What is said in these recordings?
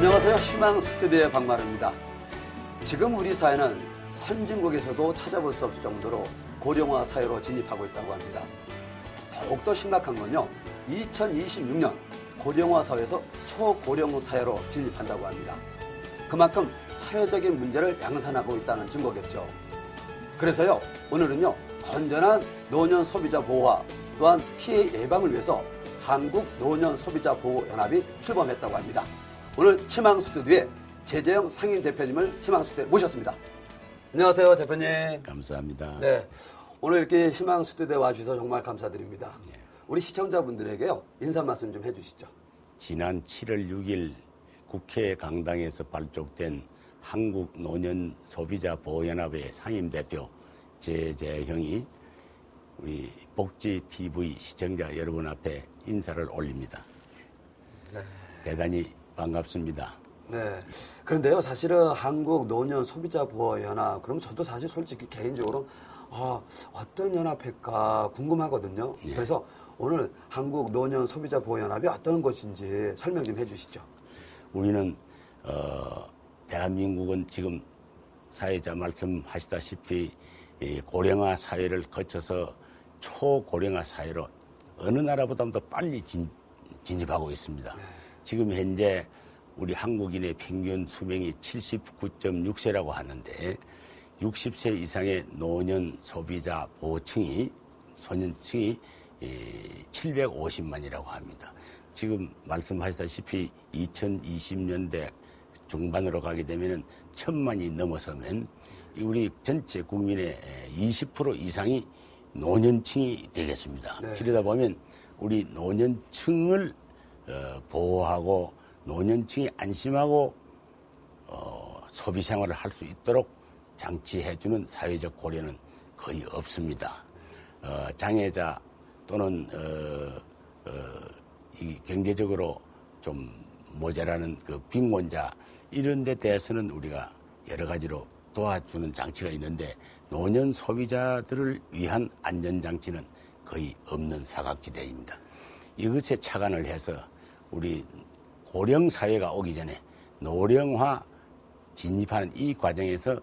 안녕하세요. 희망 스튜디오의 박마루입니다. 지금 우리 사회는 선진국에서도 찾아볼 수 없을 정도로 고령화 사회로 진입하고 있다고 합니다. 더욱더 심각한 건요, 2026년 고령화 사회에서 초고령 사회로 진입한다고 합니다. 그만큼 사회적인 문제를 양산하고 있다는 증거겠죠. 그래서요, 오늘은요, 건전한 노년 소비자 보호와 또한 피해 예방을 위해서 한국 노년 소비자 보호 연합이 출범했다고 합니다. 오늘 희망 스튜디오에 제재영 상임 대표님을 희망 스튜디오에 모셨습니다. 안녕하세요, 대표님. 감사합니다. 네, 오늘 이렇게 희망 스튜디오에 와주셔서 정말 감사드립니다. 예. 우리 시청자분들에게요, 인사 말씀 좀 해주시죠. 지난 7월 6일 국회 강당에서 발족된 한국 노년 소비자 보호연합의 상임 대표 제재형이 우리 복지 TV 시청자 여러분 앞에 인사를 올립니다. 네. 대단히 반갑습니다. 네. 그런데요, 사실은 한국 노년 소비자 보호 연합, 그럼 저도 사실 솔직히 개인적으로 어떤 연합일까 궁금하거든요. 예. 그래서 오늘 한국 노년 소비자 보호 연합이 어떤 것인지 설명 좀 해주시죠. 우리는 대한민국은 지금 사회자 말씀하시다시피 이 고령화 사회를 거쳐서 초고령화 사회로 어느 나라보다도 더 빨리 진입하고 있습니다. 네. 지금 현재 우리 한국인의 평균 수명이 79.6세라고 하는데 60세 이상의 노년 소비자 보호층이 소년층이 750만이라고 합니다. 지금 말씀하시다시피 2020년대 중반으로 가게 되면은 1000만이 넘어서면 우리 전체 국민의 20% 이상이 노년층이 되겠습니다. 네. 그러다 보면 우리 노년층을 보호하고 노년층이 안심하고 소비 생활을 할 수 있도록 장치해주는 사회적 고려는 거의 없습니다. 장애자 또는 이 경제적으로 좀 모자라는 그 빈곤자 이런 데 대해서는 우리가 여러 가지로 도와주는 장치가 있는데 노년 소비자들을 위한 안전장치는 거의 없는 사각지대입니다. 이것에 착안을 해서 우리 고령 사회가 오기 전에 노령화 진입하는 이 과정에서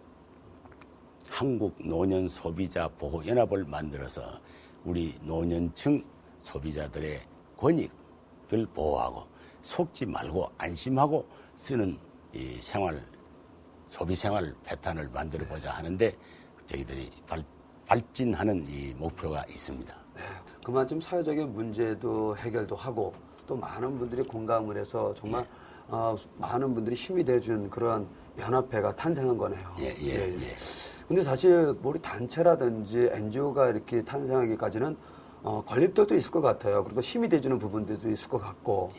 한국 노년 소비자 보호 연합을 만들어서 우리 노년층 소비자들의 권익을 보호하고 속지 말고 안심하고 쓰는 이 소비 생활 패턴을 만들어 보자 하는데 저희들이 발진하는 이 목표가 있습니다. 네, 그만큼 사회적인 문제도 해결도 하고 또 많은 분들이 공감을 해서 정말 많은 분들이 힘이 돼준 그런 연합회가 탄생한 거네요. 예. 근데 사실 우리 단체라든지 NGO가 이렇게 탄생하기까지는 걸림돌도 있을 것 같아요. 그리고 힘이 돼주는 부분들도 있을 것 같고.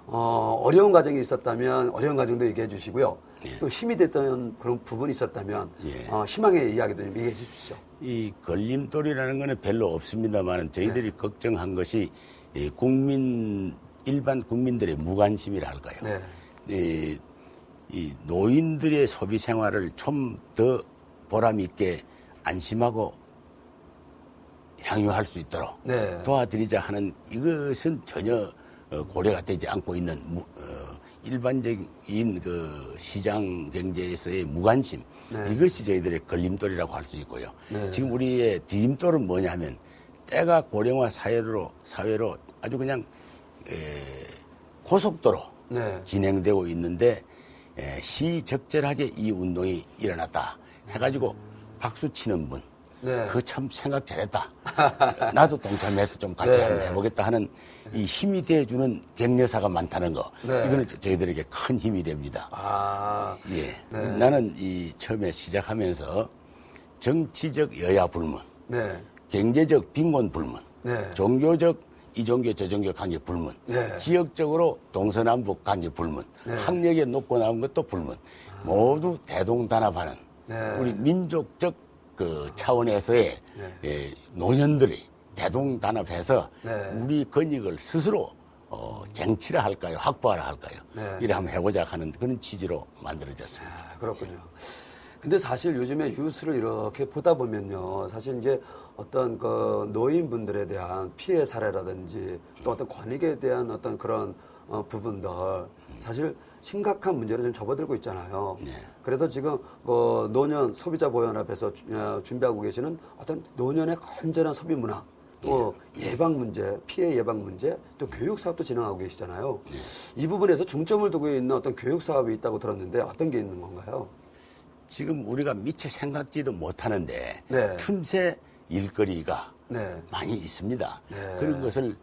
어려운 과정이 있었다면 어려운 과정도 얘기해 주시고요. 예. 또 힘이 됐던 그런 부분이 있었다면 예. 희망의 이야기도 좀 얘기해 주시죠. 이 걸림돌이라는 거는 별로 없습니다만 저희들이 걱정한 것이 일반 국민들의 무관심이라 할까요? 네. 이 노인들의 소비 생활을 좀 더 보람 있게 안심하고 향유할 수 있도록 도와드리자 하는 이것은 전혀 고려가 되지 않고 있는 일반적인 그 시장 경제에서의 무관심 이것이 저희들의 걸림돌이라고 할 수 있고요. 지금 우리의 디딤돌은 뭐냐면 때가 고령화 사회로 아주 그냥 고속도로 진행되고 있는데 시적절하게 이 운동이 일어났다 해가지고 박수 치는 분 그거 참 생각 잘했다. 나도 동참해서 좀 같이 한번 해보겠다 하는 이 힘이 돼주는 격려사가 많다는 거. 이거는 저희들에게 큰 힘이 됩니다. 나는 이 처음에 시작하면서 정치적 여야 불문, 경제적 빈곤 불문, 종교적 이종교 저종교 관계 불문, 지역적으로 동서남북 관계 불문, 학력에 높고 나온 것도 불문, 모두 대동단합하는 우리 민족적 그 차원에서의 노년들이 대동단합해서 우리 권익을 스스로 쟁취라 할까요? 확보하라 할까요? 이래 한번 해보자 하는 그런 취지로 만들어졌습니다. 그렇군요. 근데 사실 요즘에 뉴스를 이렇게 보다 보면요. 사실 이제 어떤 그 노인분들에 대한 피해 사례라든지 또 어떤 권익에 대한 어떤 그런 부분들 사실 심각한 문제로 좀 접어들고 있잖아요. 네. 그래서 지금 노년 소비자 보호연합에서 준비하고 계시는 어떤 노년의 건전한 소비 문화, 또 예방 문제, 피해 예방 문제, 또 교육 사업도 진행하고 계시잖아요. 이 부분에서 중점을 두고 있는 어떤 교육 사업이 있다고 들었는데 어떤 게 있는 건가요? 지금 우리가 미처 생각지도 못하는데 네. 틈새 일거리가 네. 많이 있습니다. 네. 그런 것을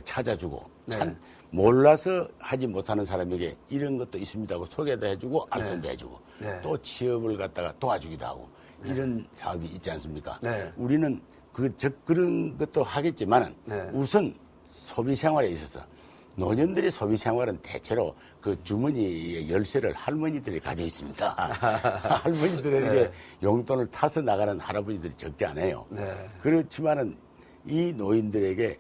찾아주고 네. 참 몰라서 하지 못하는 사람에게 이런 것도 있습니다 하고 소개도 해주고 알선도 해주고 네. 또 취업을 갖다가 도와주기도 하고 이런 사업이 있지 않습니까? 네. 우리는 그런 것도 하겠지만은 네. 우선 소비 생활에 있어서 노년들의 소비 생활은 대체로 그 주머니의 열쇠를 할머니들이 가지고 있습니다. 할머니들에게 네. 용돈을 타서 나가는 할아버지들이 적지 않아요. 네. 그렇지만은 이 노인들에게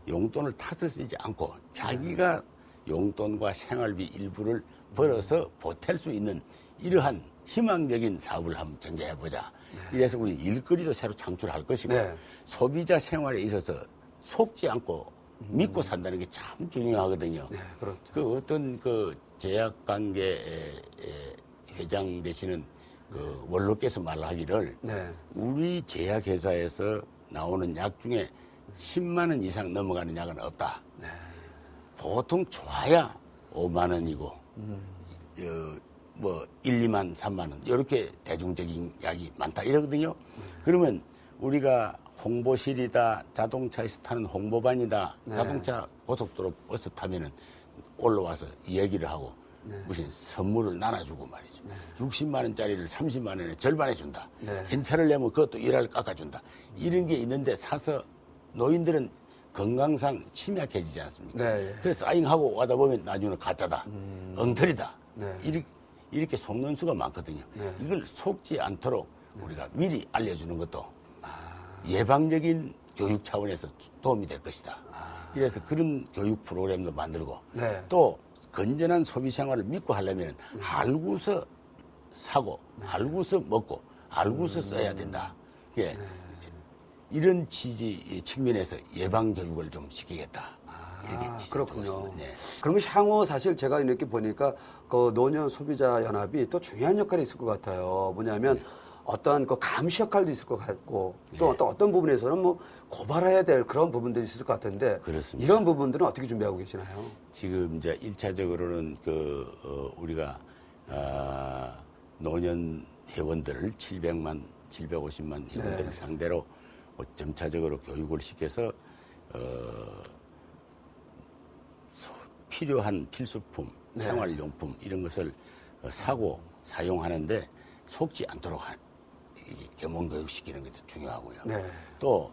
용돈을 타서 쓰지 않고 자기가 용돈과 생활비 일부를 벌어서 보탤 수 있는 이러한 희망적인 사업을 한번 전개해보자. 이래서 우리 일거리도 새로 창출할 것이고 네. 소비자 생활에 있어서 속지 않고 믿고 산다는 게 참 중요하거든요. 네, 그렇죠. 그 어떤 그 제약관계 회장 되시는 그 원로께서 말하기를 네. 우리 제약회사에서 나오는 약 중에 10만 원 이상 넘어가는 약은 없다. 네. 보통 좋아야 5만 원이고, 뭐 1, 2만, 3만 원 이렇게 대중적인 약이 많다 이러거든요. 그러면 우리가 홍보실이다, 자동차에서 타는 홍보반이다, 네. 자동차 고속도로 버스 타면은 올라와서 이야기를 하고 무슨 선물을 나눠주고 말이죠. 60만 원짜리를 30만 원에 절반해 준다. 네. 현찰을 내면 그것도 일할 깎아준다. 이런 게 있는데 사서 노인들은 건강상 취약해지지 않습니까? 네. 그래서 사인하고 가다 보면 나중에는 가짜다, 엉터리다. 네. 이렇게 속는 수가 많거든요. 네. 이걸 속지 않도록 우리가 미리 알려주는 것도 예방적인 교육 차원에서 도움이 될 것이다. 이래서 그런 교육 프로그램도 만들고 네. 또 건전한 소비 생활을 믿고 하려면 알고서 사고, 알고서 먹고, 알고서 써야 된다. 예. 이런 취지 측면에서 예방 교육을 좀 시키겠다. 이렇게 그렇군요. 네. 그러면 향후 사실 제가 이렇게 보니까 그 노년 소비자 연합이 또 중요한 역할이 있을 것 같아요. 뭐냐면 어떠한 그 감시 역할도 있을 것 같고 또 어떤 부분에서는 뭐 고발해야 될 그런 부분들이 있을 것 같은데 그렇습니다. 이런 부분들은 어떻게 준비하고 계시나요? 지금 이제 1차적으로는 우리가 노년 회원들을 750만 회원들을 네. 상대로 점차적으로 교육을 시켜서 필요한 필수품, 네. 생활용품 이런 것을 사고 사용하는데 속지 않도록 계몽 교육시키는 것도 중요하고요. 네. 또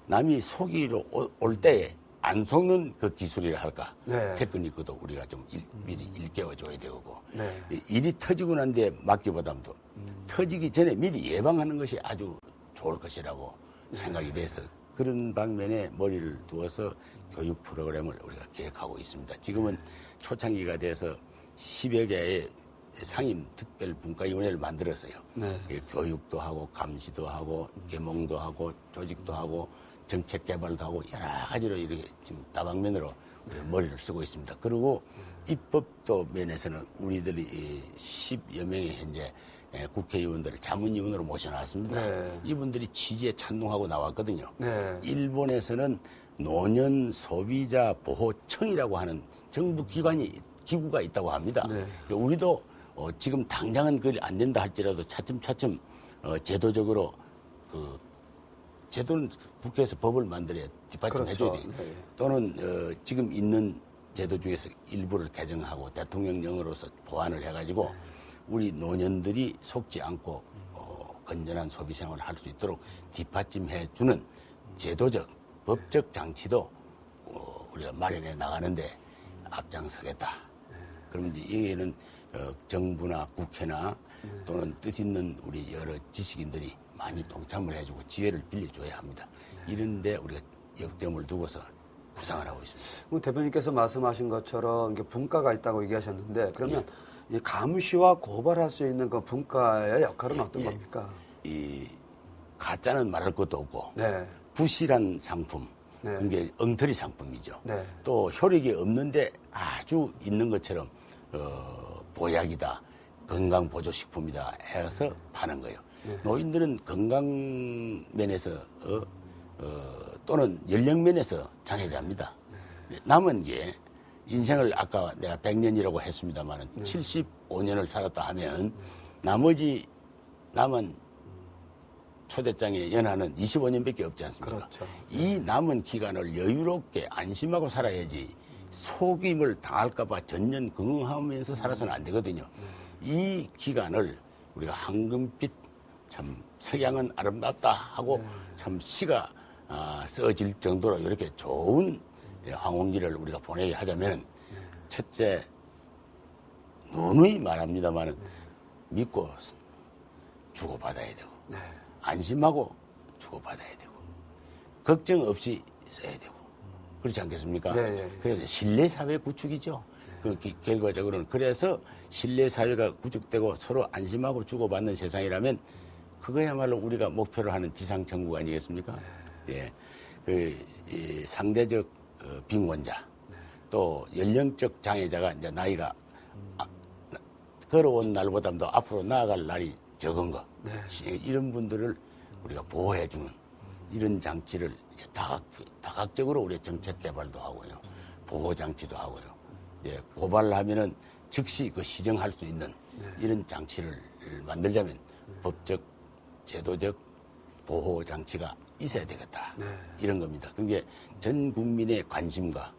남이 속이러 올 때에 안 속는 그 기술이라 할까 네. 테크닉도 우리가 좀 미리 일깨워줘야 되고 네. 일이 터지고 난 뒤에 막기보다도 터지기 전에 미리 예방하는 것이 아주 좋을 것이라고 생각이 돼서 그런 방면에 머리를 두어서 교육 프로그램을 우리가 계획하고 있습니다. 지금은 초창기가 돼서 10여 개의 상임 특별 분과위원회를 만들었어요. 네. 교육도 하고 감시도 하고 계몽도 하고 조직도 하고 정책 개발도 하고 여러 가지로 이렇게 지금 다방면으로 우리가 머리를 쓰고 있습니다. 그리고 입법도 면에서는 우리들이 10여 명의 현재 국회의원들을 자문위원으로 모셔놨습니다. 네. 이분들이 취지에 찬동하고 나왔거든요. 네. 일본에서는 노년 소비자 보호청이라고 하는 정부 기구가 있다고 합니다. 네. 우리도 지금 당장은 그게 안 된다 할지라도 차츰차츰 제도적으로 제도는 국회에서 법을 만들어야 뒷받침 그렇죠. 해줘야 돼요. 네. 또는 지금 있는 제도 중에서 일부를 개정하고 대통령령으로서 보완을 해가지고 우리 노년들이 속지 않고 건전한 소비 생활을 할 수 있도록 뒷받침해주는 제도적, 법적 장치도 우리가 마련해 나가는데 앞장서겠다. 그럼 이제 여기에는 정부나 국회나 또는 뜻 있는 우리 여러 지식인들이 많이 동참을 해주고 지혜를 빌려줘야 합니다. 이런데 우리가 역점을 두고서 구상을 하고 있습니다. 대표님께서 말씀하신 것처럼 이게 분과가 있다고 얘기하셨는데 그러면 이 감시와 고발할 수 있는 그 분과의 역할은 어떤 겁니까? 이 가짜는 말할 것도 없고 네. 부실한 상품, 네. 이게 엉터리 상품이죠. 네. 또 효력이 없는데 아주 있는 것처럼 보약이다, 건강보조식품이다 해서 파는 거예요. 노인들은 건강 면에서 또는 연령 면에서 장애자입니다. 남은 게 인생을 아까 내가 100년이라고 했습니다만 75년을 살았다 하면 나머지 남은 초대장애 연하는 25년밖에 없지 않습니까? 그렇죠. 이 남은 기간을 여유롭게 안심하고 살아야지 속임을 당할까봐 전년 긍긍하면서 살아서는 안 되거든요. 이 기간을 우리가 황금빛 참 석양은 아름답다 하고 참 시가 써질 정도로 이렇게 좋은 황혼기를 우리가 보내게 하자면 첫째 누누이 말합니다만 믿고 주고받아야 되고 안심하고 주고받아야 되고 걱정 없이 써야 되고 그렇지 않겠습니까? 그래서 신뢰사회 구축이죠. 결과적으로는 그래서 신뢰사회가 구축되고 서로 안심하고 주고받는 세상이라면 그거야말로 우리가 목표로 하는 지상천국 아니겠습니까? 예, 이 상대적 빈곤자 또 연령적 장애자가 이제 나이가 걸어온 날보다도 앞으로 나아갈 날이 적은 거 이런 분들을 우리가 보호해주는 이런 장치를 다각적으로 우리 정책 개발도 하고요, 보호 장치도 하고요. 예, 고발하면은 즉시 그 시정할 수 있는 이런 장치를 만들자면 법적, 제도적 보호 장치가 있어야 되겠다. 이런 겁니다. 그게 전 국민의 관심과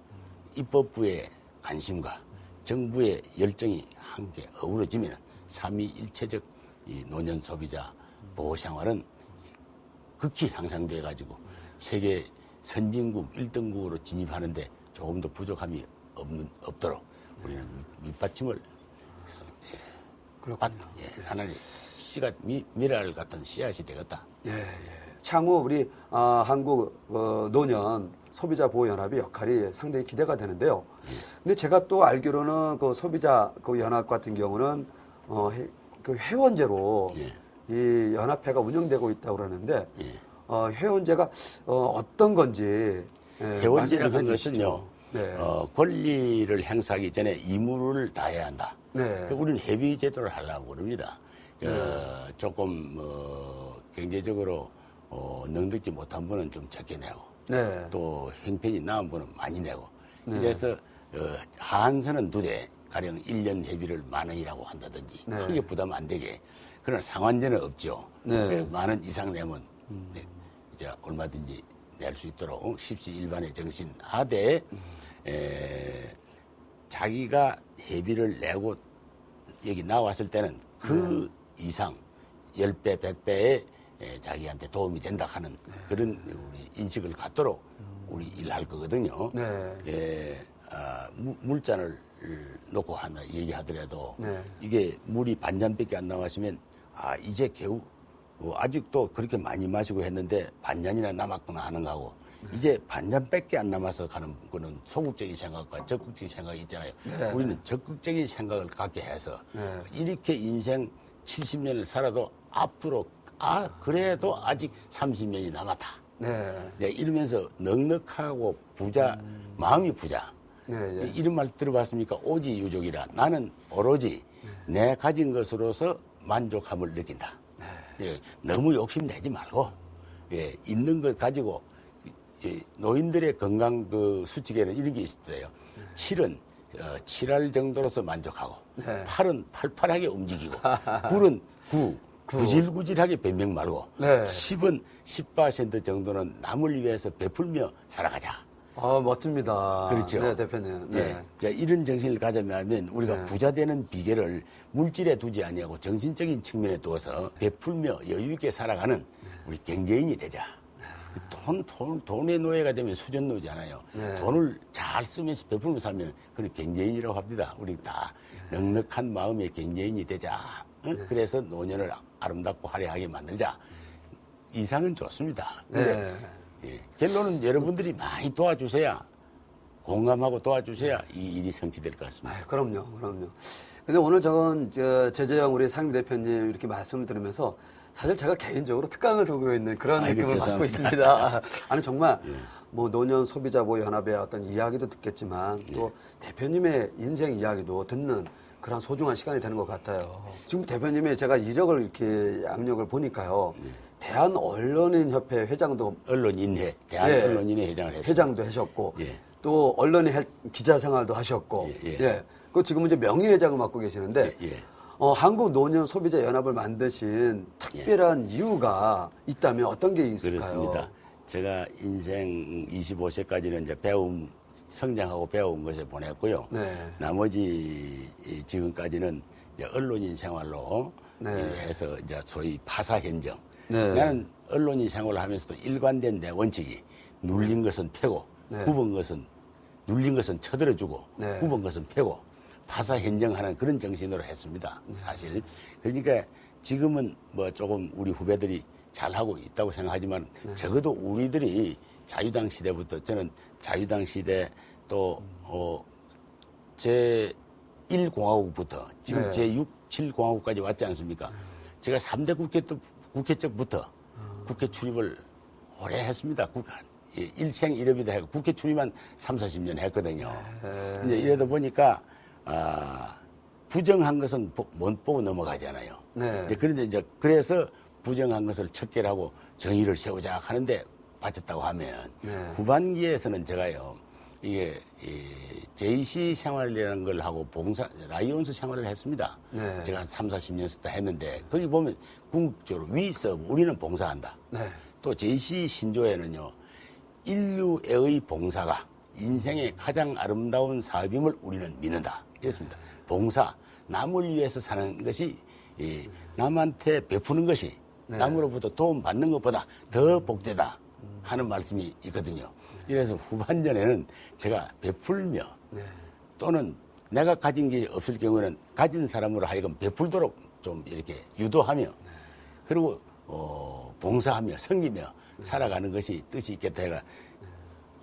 입법부의 관심과 정부의 열정이 함께 어우러지면 삼위일체적 이 노년 소비자 보호 생활은 극히 향상돼 가지고 세계 선진국 1등국으로 진입하는데 조금 더 부족함이 없도록 우리는 밑받침을 하나의 씨가 미랄 같은 씨앗이 되겠다. 향후 우리 한국 노년 소비자 보호 연합의 역할이 상당히 기대가 되는데요. 근데 제가 또 알기로는 그 소비자 그 연합 같은 경우는 그 회원제로 이 연합회가 운영되고 있다고 그러는데 회원제가 어떤 건지 회원제라는 것은요. 권리를 행사하기 전에 의무를 다해야 한다. 우리는 회비 제도를 하려고 그럽니다. 조금 경제적으로 능득지 못한 분은 좀 적게 내고 또 형편이 나은 분은 많이 내고 그래서 하한선은 2대 가령 1년 회비를 10,000원이라고 한다든지 크게 부담 안 되게 그러나 상한제는 없죠. 10,000원 이상 내면 이제 얼마든지 낼 수 있도록 십시일반의 정신 하되 자기가 회비를 내고 여기 나왔을 때는 그 이상 10배, 100배의 자기한테 도움이 된다 하는 그런 우리 인식을 갖도록 우리 일할 거거든요. 물잔을 놓고 하나 얘기하더라도 이게 물이 반잔밖에 안 나왔으면 이제 겨우 아직도 그렇게 많이 마시고 했는데 반잔이나 남았구나 하는 거하고 이제 반잔밖에 안 남아서 가는 거는 소극적인 생각과 적극적인 생각이 있잖아요. 우리는 적극적인 생각을 갖게 해서 이렇게 인생 70년을 살아도 앞으로 그래도 아직 30년이 남았다. 이러면서 넉넉하고 부자 마음이 부자. 이런 말 들어봤습니까? 오지유족이라. 나는 오로지 내 가진 것으로서 만족함을 느낀다. 너무 욕심내지 말고 있는 것 가지고 노인들의 건강 그 수칙에는 이런 게 있어요. 7은 칠할 정도로서 만족하고 8은 팔팔하게 움직이고 9는 구질구질하게 변명 말고 10은 10% 정도는 남을 위해서 베풀며 살아가자. 멋집니다. 그렇죠. 네, 대표님. 자, 이런 정신을 가져면 우리가 부자 되는 비결을 물질에 두지 아니하고 정신적인 측면에 두어서 베풀며 여유 있게 살아가는 우리 경제인이 되자. 돈의 노예가 되면 수전노잖아요. 돈을 잘 쓰면서 베풀면서 살면 그건 경제인이라고 합니다. 우리 다 넉넉한 마음의 경제인이 되자. 그래서 노년을 아름답고 화려하게 만들자. 이상은 좋습니다. 결론은 여러분들이 많이 도와주셔야 공감하고 도와주셔야 이 일이 성취될 것 같습니다. 그럼요. 근데 오늘 저건 제재형 우리 상임 대표님 이렇게 말씀을 들으면서 사실 제가 개인적으로 특강을 두고 있는 그런 느낌을 받고 있습니다. 아니 정말 뭐 노년 소비자보호 연합의 어떤 이야기도 듣겠지만 또 대표님의 인생 이야기도 듣는 그런 소중한 시간이 되는 것 같아요. 지금 대표님의 제가 이력을 이렇게 양력을 보니까요. 대한언론인협회 회장도 언론인회, 대한언론인회 회장을 했습니다. 회장도 하셨고 또 언론의 기자 생활도 하셨고 그 지금은 이제 명예회장을 맡고 계시는데 한국 노년 소비자 연합을 만드신 특별한 이유가 있다면 어떤 게 있을까요? 그렇습니다. 제가 인생 25세까지는 이제 성장하고 배운 것에 보냈고요. 나머지 지금까지는 이제 언론인 생활로 해서 이제 소위 파사 현정. 나는 언론인 생활을 하면서도 일관된 내 원칙이 눌린 것은 패고 굽은 것은 눌린 것은 쳐들어주고 굽은 것은 패고 파사 현정하는 그런 정신으로 했습니다. 사실. 그러니까 지금은 뭐 조금 우리 후배들이 잘하고 있다고 생각하지만 적어도 우리들이 자유당 시대부터 저는 자유당 시대 또 제1공화국부터 지금 제6, 7공화국까지 왔지 않습니까? 제가 3대 국회 때부터 국회 출입을 오래 했습니다. 일생 일업이다 해서 국회 출입만 30-40년 했거든요. 이제 이러다 보니까 부정한 것은 못 보고 넘어가잖아요. 그런데 이제 그래서 부정한 것을 척결하고 정의를 세우자 하는데 바쳤다고 하면 후반기에서는 제가요 이게 JC 생활이라는 걸 하고 라이온스 생활을 했습니다. 제가 한 30-40년 썼다 했는데 거기 보면 궁극적으로 위서 우리는 봉사한다. 또 JC 신조에는요 인류의 봉사가 인생의 가장 아름다운 사업임을 우리는 믿는다. 이랬습니다. 봉사, 남을 위해서 사는 것이 남한테 베푸는 것이 남으로부터 도움 받는 것보다 더 복되다 하는 말씀이 있거든요. 이래서 후반전에는 제가 베풀며 또는 내가 가진 게 없을 경우에는 가진 사람으로 하여금 베풀도록 좀 이렇게 유도하며 그리고 봉사하며 섬기며 살아가는 것이 뜻이 있겠다 해가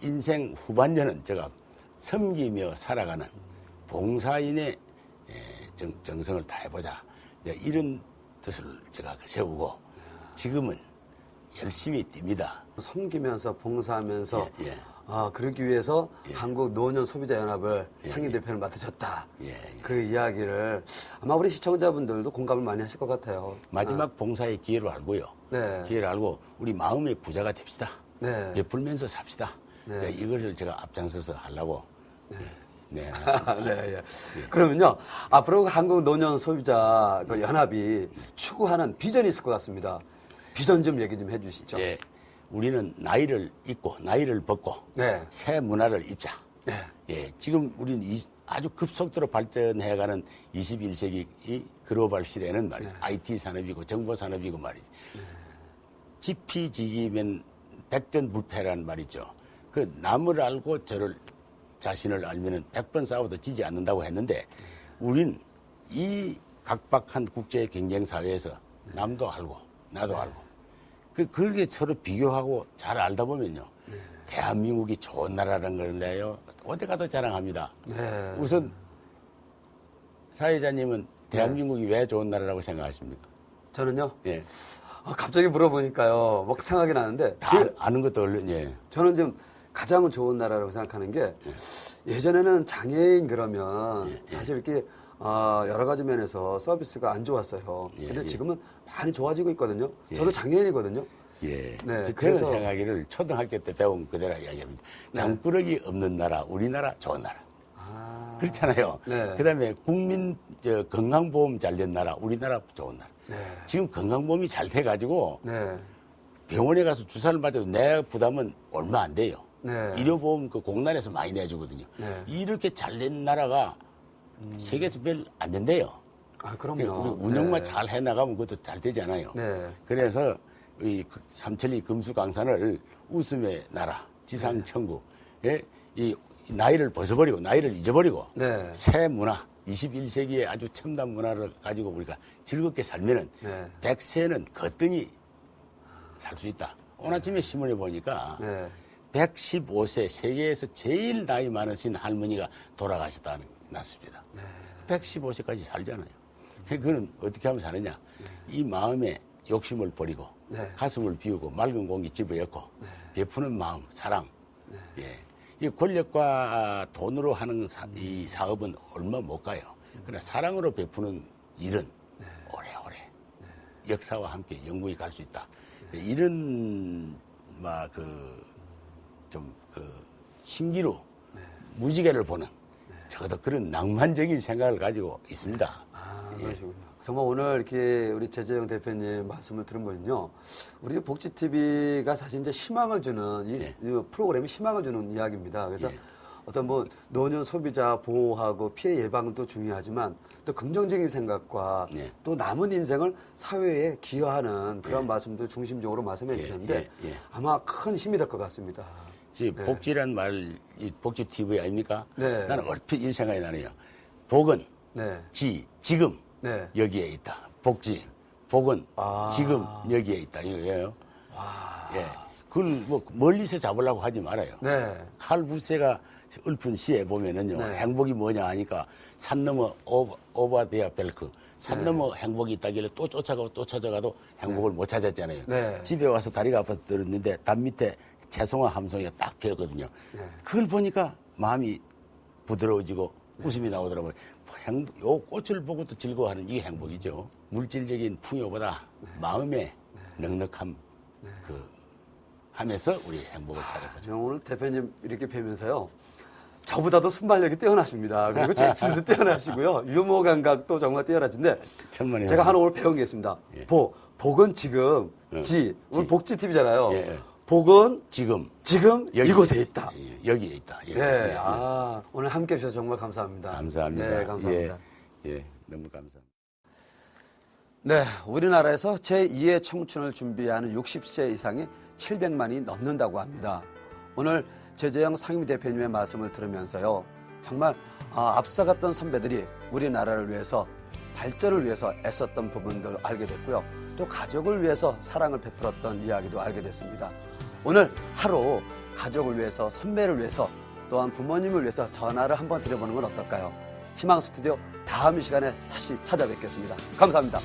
인생 후반전은 제가 섬기며 살아가는 봉사인의 정성을 다해보자 이런 뜻을 제가 세우고 지금은 열심히 뜁니다. 섬기면서 봉사하면서 그러기 위해서 한국 노년 소비자 연합을 상임 대표를 맡으셨다. 그 이야기를 아마 우리 시청자분들도 공감을 많이 하실 것 같아요. 마지막 봉사의 기회로 알고요. 기회를 알고 우리 마음의 부자가 됩시다. 베풀면서 삽시다. 이것을 제가 앞장서서 하려고 맞습니다. 그러면요 앞으로 한국 노년 소비자 연합이 추구하는 비전이 있을 것 같습니다. 비전 좀 얘기 좀 해주시죠. 우리는 나이를 잊고 나이를 벗고 새 문화를 입자. 지금 우리는 아주 급속도로 발전해가는 21세기 이 글로벌 시대는 말이죠. IT 산업이고 정보 산업이고 말이죠. 지피지기면 백전불패란 말이죠. 그 남을 알고 자신을 알면은 100번 싸워도 지지 않는다고 했는데 우린 이 각박한 국제 경쟁 사회에서 남도 알고 나도 알고 그렇게 서로 비교하고 잘 알다 보면요. 대한민국이 좋은 나라라는 걸요. 어디 가도 자랑합니다. 우선 사회자님은 대한민국이 왜 좋은 나라라고 생각하십니까? 저는요. 갑자기 물어보니까요. 막 생각이 나는데 다 아는 것도 얼른 저는 좀 가장 좋은 나라라고 생각하는 게 예전에는 장애인 그러면 사실 이렇게 여러 가지 면에서 서비스가 안 좋았어요. 근데 지금은 많이 좋아지고 있거든요. 저도 장애인이거든요. 저는 생각하기를 초등학교 때 배운 그대로 이야기합니다. 장부러기 없는 나라, 우리나라 좋은 나라. 그렇잖아요. 그 다음에 국민 건강보험 잘 된 나라, 우리나라 좋은 나라. 지금 건강보험이 잘 돼가지고 병원에 가서 주사를 맞아도 내 부담은 얼마 안 돼요. 의료보험 그 공단에서 많이 내주거든요. 이렇게 잘 된 나라가 세계에서 별 안 된대요. 그럼요. 우리 운영만 잘 해나가면 그것도 잘 되잖아요. 그래서 이 삼천리 금수강산을 웃음의 나라, 지상천국, 이 나이를 벗어버리고 나이를 잊어버리고 새 문화, 21세기의 아주 첨단 문화를 가지고 우리가 즐겁게 살면은 100세는 거뜬히 살 수 있다. 오늘 아침에 신문에 보니까 115세 세계에서 제일 나이 많으신 할머니가 돌아가셨다는 났습니다. 115세까지 살잖아요. 그거는 어떻게 하면 사느냐? 이 마음에 욕심을 버리고 가슴을 비우고 맑은 공기 집어넣고 베푸는 마음, 사랑 예. 이 권력과 돈으로 하는 이 사업은 얼마 못 가요. 그러나 사랑으로 베푸는 일은 오래오래 역사와 함께 영구히 갈 수 있다. 이런 신기루 무지개를 보는 적어도 그런 낭만적인 생각을 가지고 있습니다. 그러시군요. 정말 오늘 이렇게 우리 제재형 대표님 말씀을 들으면요, 우리 복지TV가 사실 이제 희망을 주는 이 프로그램이 희망을 주는 이야기입니다. 그래서 어떤 노년 소비자 보호하고 피해 예방도 중요하지만 또 긍정적인 생각과 또 남은 인생을 사회에 기여하는 그런 말씀도 중심적으로 말씀해 주셨는데 아마 큰 힘이 될 것 같습니다. 복지란 말, 이 복지TV 아닙니까? 나는 얼핏 이 생각이 나네요. 복은 지금 여기에 있다. 복은 지금 여기에 있다. 이거예요. 예. 그걸 멀리서 잡으려고 하지 말아요. 칼 부세가 읊은 시에 보면은요, 행복이 뭐냐 하니까 산 넘어 오바데아 벨크, 산 넘어 행복이 있다길래 또 쫓아가고 또 찾아가도 행복을 못 찾았잖아요. 집에 와서 다리가 아파서 들었는데 담 밑에 채송화 함송이가 딱 피었거든요. 그걸 보니까 마음이 부드러워지고 웃음이 나오더라고요. 요 꽃을 보고도 즐거워하는 이게 행복이죠. 물질적인 풍요보다 마음의 넉넉함 하면서 우리 행복을 찾아보죠. 오늘 대표님 이렇게 뵈면서요, 저보다도 순발력이 뛰어나십니다. 그리고 재치도 뛰어나시고요, 유머 감각도 정말 뛰어나신데 제가 하나 오늘 배운 게 있습니다. 복은 지금 오늘 복지TV잖아요. 복은 지금 이곳에 있다. 여기에 있다. 오늘 함께 해주셔서 정말 감사합니다. 감사합니다. 네, 감사합니다. 너무 감사합니다. 네, 우리나라에서 제2의 청춘을 준비하는 60세 이상이 700만이 넘는다고 합니다. 오늘 제재형 상임 대표님의 말씀을 들으면서요, 정말 앞서갔던 선배들이 우리나라를 위해서, 발전을 위해서 애썼던 부분들을 알게 됐고요. 또 가족을 위해서 사랑을 베풀었던 이야기도 알게 됐습니다. 오늘 하루 가족을 위해서, 선배를 위해서, 또한 부모님을 위해서 전화를 한번 드려보는 건 어떨까요? 희망 스튜디오 다음 시간에 다시 찾아뵙겠습니다. 감사합니다.